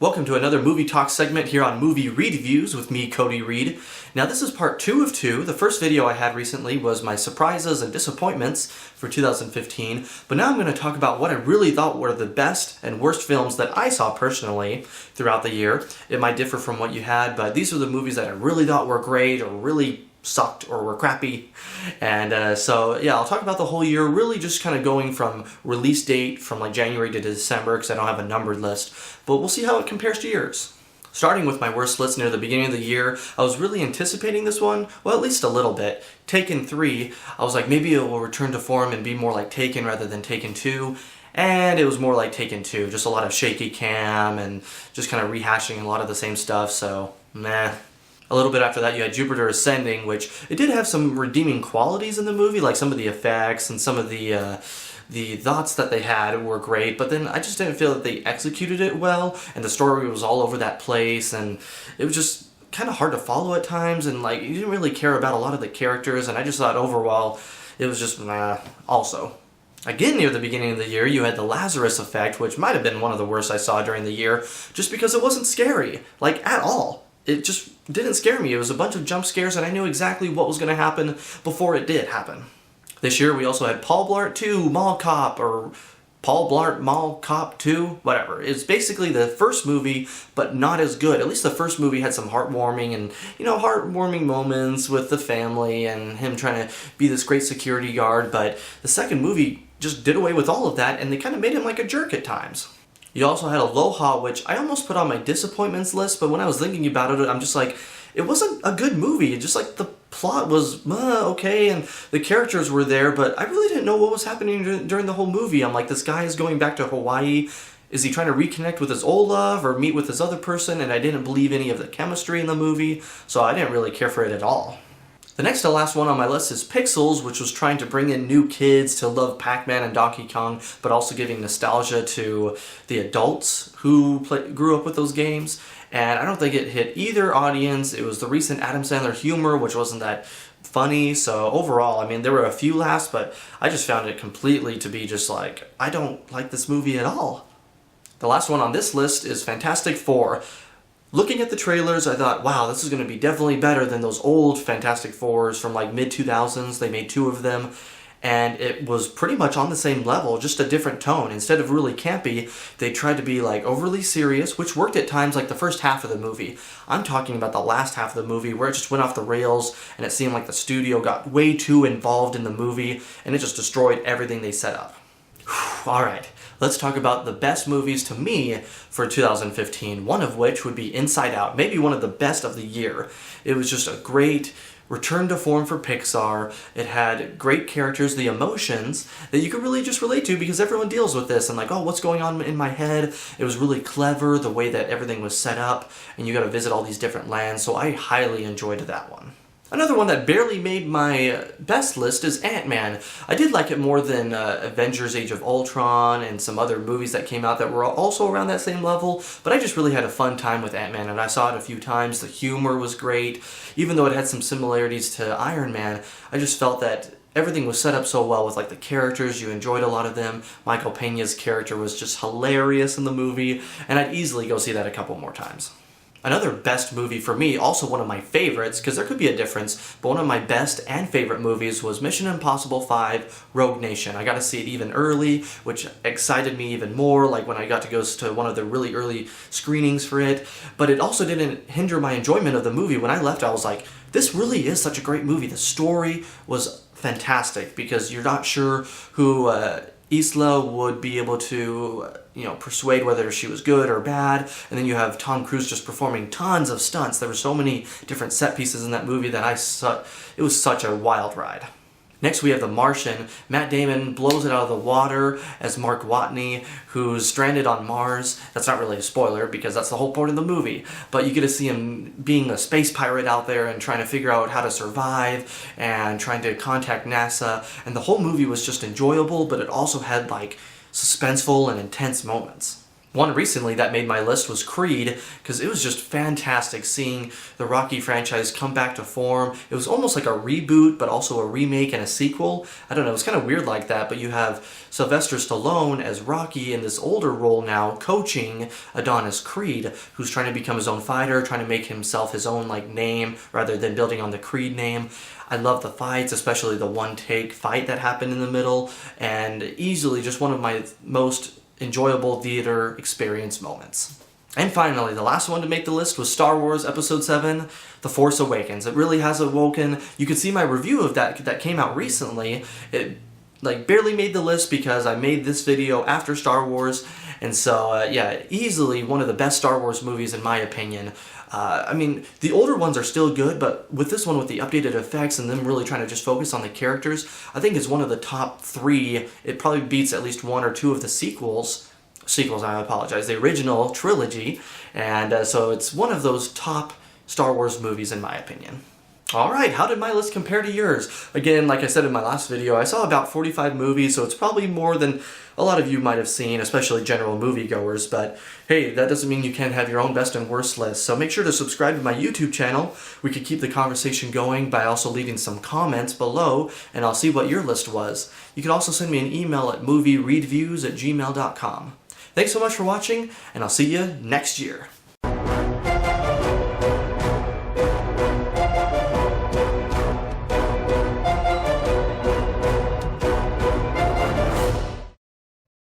Welcome to another movie talk segment here on Movie Reedviews with me, Cody Reed. Now this is part 2 of 2. The first video I had recently was my surprises and disappointments for 2015, but now I'm going to talk about what I really thought were the best and worst films that I saw personally throughout the year. It might differ from what you had, but these are the movies that I really thought were great or really sucked or were crappy. And so yeah, I'll talk about the whole year, really just kind of going from release date from like January to December because I don't have a numbered list, but we'll see how it compares to yours. Starting with my worst list near the beginning of the year, I was really anticipating this one, well at least a little bit. Taken 3, I was like maybe it will return to form and be more like Taken rather than Taken 2. And it was more like Taken 2, just a lot of shaky cam and just kind of rehashing a lot of the same stuff, so meh. A little bit after that, you had Jupiter Ascending, which it did have some redeeming qualities in the movie, like some of the effects and some of the thoughts that they had were great, but then I just didn't feel that they executed it well, and the story was all over that place, and it was just kind of hard to follow at times, and like you didn't really care about a lot of the characters, and I just thought overall it was just nah. Also, again, near the beginning of the year, you had The Lazarus Effect, which might have been one of the worst I saw during the year, just because it wasn't scary, like at all. It just didn't scare me. It was a bunch of jump scares and I knew exactly what was going to happen before it did happen. This year we also had Paul Blart 2 Mall Cop, or Paul Blart Mall Cop 2, whatever. It's basically the first movie, but not as good. At least the first movie had some heartwarming and, heartwarming moments with the family and him trying to be this great security guard, but the second movie just did away with all of that and they kind of made him like a jerk at times. You also had Aloha, which I almost put on my disappointments list, but when I was thinking about it, I'm just like, it wasn't a good movie. It just like the plot was okay, and the characters were there, but I really didn't know what was happening during the whole movie. I'm like, this guy is going back to Hawaii. Is he trying to reconnect with his old love or meet with this other person? And I didn't believe any of the chemistry in the movie, so I didn't really care for it at all. The next to last one on my list is Pixels, which was trying to bring in new kids to love Pac-Man and Donkey Kong, but also giving nostalgia to the adults who grew up with those games. And I don't think it hit either audience. It was the recent Adam Sandler humor, which wasn't that funny. So overall, I mean, there were a few laughs, but I just found it completely to be just like, I don't like this movie at all. The last one on this list is Fantastic Four. Looking at the trailers, I thought, wow, this is going to be definitely better than those old Fantastic Fours from like mid-2000s. They made 2 of them, and it was pretty much on the same level, just a different tone. Instead of really campy, they tried to be like overly serious, which worked at times like the first half of the movie. I'm talking about the last half of the movie where it just went off the rails, and it seemed like the studio got way too involved in the movie, and it just destroyed everything they set up. Alright, let's talk about the best movies to me for 2015, one of which would be Inside Out, maybe one of the best of the year. It was just a great return to form for Pixar. It had great characters, the emotions that you could really just relate to because everyone deals with this and like, oh, what's going on in my head? It was really clever, the way that everything was set up, and you got to visit all these different lands, so I highly enjoyed that one. Another one that barely made my best list is Ant-Man. I did like it more than Avengers Age of Ultron and some other movies that came out that were also around that same level, but I just really had a fun time with Ant-Man, and I saw it a few times. The humor was great. Even though it had some similarities to Iron Man, I just felt that everything was set up so well with like the characters. You enjoyed a lot of them. Michael Peña's character was just hilarious in the movie, and I'd easily go see that a couple more times. Another best movie for me, also one of my favorites, because there could be a difference, but one of my best and favorite movies was Mission Impossible 5 Rogue Nation. I got to see it even early, which excited me even more, like when I got to go to one of the really early screenings for it, but it also didn't hinder my enjoyment of the movie. When I left, I was like, this really is such a great movie. The story was fantastic, because you're not sure who Isla would be able to, persuade whether she was good or bad, and then you have Tom Cruise just performing tons of stunts. There were so many different set pieces in that movie that it was such a wild ride. Next we have The Martian. Matt Damon blows it out of the water as Mark Watney, who's stranded on Mars. That's not really a spoiler because that's the whole point of the movie, but you get to see him being a space pirate out there and trying to figure out how to survive and trying to contact NASA, and the whole movie was just enjoyable, but it also had like suspenseful and intense moments. One recently that made my list was Creed, because it was just fantastic seeing the Rocky franchise come back to form. It was almost like a reboot, but also a remake and a sequel. I don't know, it's kind of weird like that, but you have Sylvester Stallone as Rocky in this older role now, coaching Adonis Creed, who's trying to become his own fighter, trying to make himself his own name, rather than building on the Creed name. I love the fights, especially the one-take fight that happened in the middle, and easily just one of my most enjoyable theater experience moments. And finally, the last one to make the list was Star Wars Episode 7, The Force Awakens. It really has awoken. You can see my review of that came out recently. It barely made the list because I made this video after Star Wars, and so yeah, easily one of the best Star Wars movies in my opinion. I mean, the older ones are still good, but with this one, with the updated effects and them really trying to just focus on the characters, I think it's one of the top 3. It probably beats at least 1 or 2 of the sequels, I apologize, the original trilogy, and so it's one of those top Star Wars movies in my opinion. Alright, how did my list compare to yours? Again, like I said in my last video, I saw about 45 movies, so it's probably more than a lot of you might have seen, especially general moviegoers, but hey, that doesn't mean you can't have your own best and worst list. So make sure to subscribe to my YouTube channel. We could keep the conversation going by also leaving some comments below, and I'll see what your list was. You can also send me an email at moviereedviews@gmail.com. Thanks so much for watching, and I'll see you next year.